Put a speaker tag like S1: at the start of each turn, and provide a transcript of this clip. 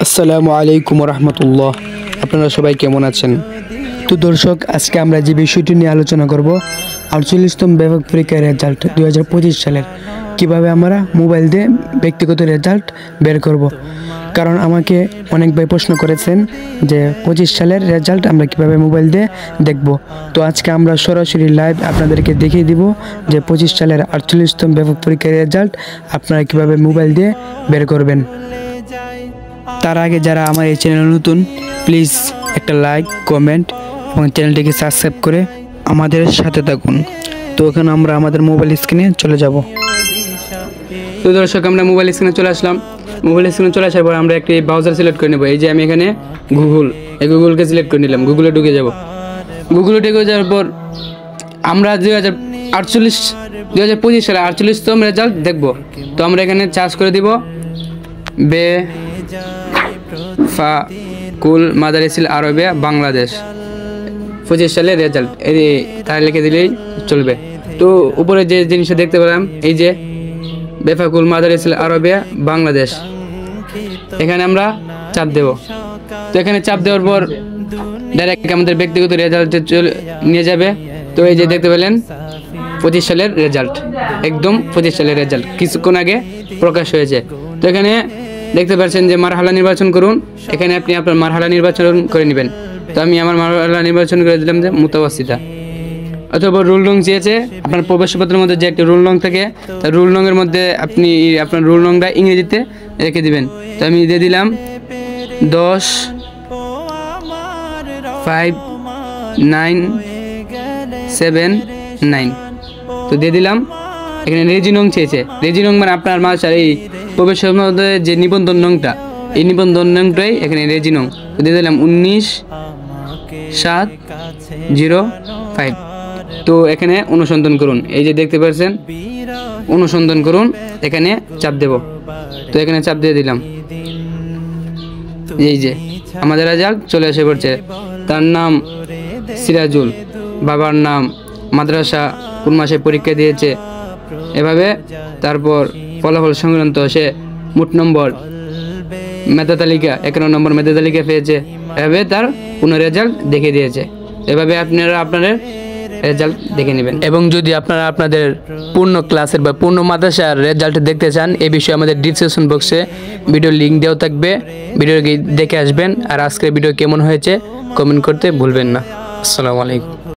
S1: আসসালামু আলাইকুম রহমতুল্লাহ। আপনারা সবাই কেমন আছেন? তো দর্শক, আজকে আমরা যে বিষয়টি নিয়ে আলোচনা করব 48তম ব্যাপক পরীক্ষার রেজাল্ট 2025 সালের কিভাবে আমরা মোবাইল দিয়ে ব্যক্তিগত রেজাল্ট বের করব। কারণ আমাকে অনেক ভাই প্রশ্ন করেছেন যে 25 সালের রেজাল্ট আমরা কিভাবে মোবাইল দিয়ে দেখব। তো আজকে আমরা সরাসরি লাইভ আপনাদেরকে দেখিয়ে দিব যে 25 সালের 48তম ব্যাপক পরীক্ষার রেজাল্ট আপনারা কিভাবে মোবাইল দিয়ে বের করবেন। তার আগে যারা আমার এই চ্যানেল নতুন, প্লিজ একটা লাইক, কমেন্ট এবং চ্যানেলটিকে সাবস্ক্রাইব করে আমাদের সাথে থাকুন। তো এখানে আমরা আমাদের মোবাইল স্ক্রিনে চলে যাব। তো দর্শক, আমরা মোবাইল স্ক্রিনে চলে আসলাম। মোবাইল স্ক্রিনে চলে আসার পর আমরা একটি ব্রাউজার সিলেক্ট করে নেব। এই যে আমি এখানে গুগলকে সিলেক্ট করে নিলাম। গুগলে ঢুকে যাব। গুগলে ঢুকে যাওয়ার পর আমরা 2025 সালে 48তম রেজাল্ট দেখব। তো আমরা এখানে সার্চ করে দিব বেফাকুল মাদারিসিল আরবিয়া বাংলাদেশ 25 সালের রেজাল্ট, তাই লিখে দিলেই চলবে। তো উপরে যে জিনিসটা দেখতে পেলাম, এই যে বেফাকুল মাদারিসিল আরবিয়া বাংলাদেশ, এখানে আমরা চাপ দেব। তো এখানে চাপ দেওয়ার পর ডাইরেক্ট আমাদের ব্যক্তিগত রেজাল্টে নিয়ে যাবে। তো এই যে দেখতে পেলেন 25 সালের রেজাল্ট, একদম 25 সালের রেজাল্ট কিছুক্ষণ আগে প্রকাশ হয়েছে। তো এখানে দেখতে পাচ্ছেন যে মারহালা নির্বাচন করুন। এখানে আপনি আপনার মারহালা নির্বাচন করে নেবেন। তো আমি আমার মারহালা নির্বাচন করে দিলাম যে মুতাওয়াসিতা। অথবা রুল রং চেয়েছে, আপনার প্রবেশপত্রের মধ্যে যে একটা রুল রং থাকে, তার রুল রঙের মধ্যে আপনি আপনার রুল রংটা ইংরেজিতে রেখে দিবেন। তো আমি দিয়ে দিলাম 10-5-9-7-9। তো দিয়ে দিলাম। এখানে রেজি নং চেয়েছে। রেজি নং মানে আপনার মাসার এই প্রবেশের মধ্যে যে নিবন্ধন নংটা, এই নিবন্ধন নংটাই এখানে রেজি নং। তো দিয়ে দিলাম 19-7-0-5। তো এখানে অনুসন্ধান করুন। এই যে দেখতে পাচ্ছেন অনুসন্ধান করুন, এখানে চাপ দেব। তো এখানে চাপ দিয়ে দিলাম। এই যে আমাদের রেজাল্ট চলে এসে পড়ছে। তার নাম সিরাজুল, বাবার নাম, মাদ্রাসা, কোন মাসে পরীক্ষা দিয়েছে, এভাবে তারপর ফলাফল সংক্রান্ত সে মোট নম্বর, মেধা তালিকা 51 নম্বর মেধা তালিকা পেয়েছে, এভাবে তার পুরো রেজাল্ট দেখে দিয়েছে। এভাবে আপনারা আপনাদের রেজাল্ট দেখে নেবেন। এবং যদি আপনারা আপনাদের পূর্ণ ক্লাসের বা পূর্ণ মাদ্রাসার রেজাল্ট দেখতে চান, এই বিষয়ে আমাদের ডিসক্রিপশন বক্সে ভিডিও লিঙ্ক দেওয়া থাকবে, ভিডিও দেখে আসবেন। আর আজকের ভিডিও কেমন হয়েছে কমেন্ট করতে ভুলবেন না। আসসালামু আলাইকুম।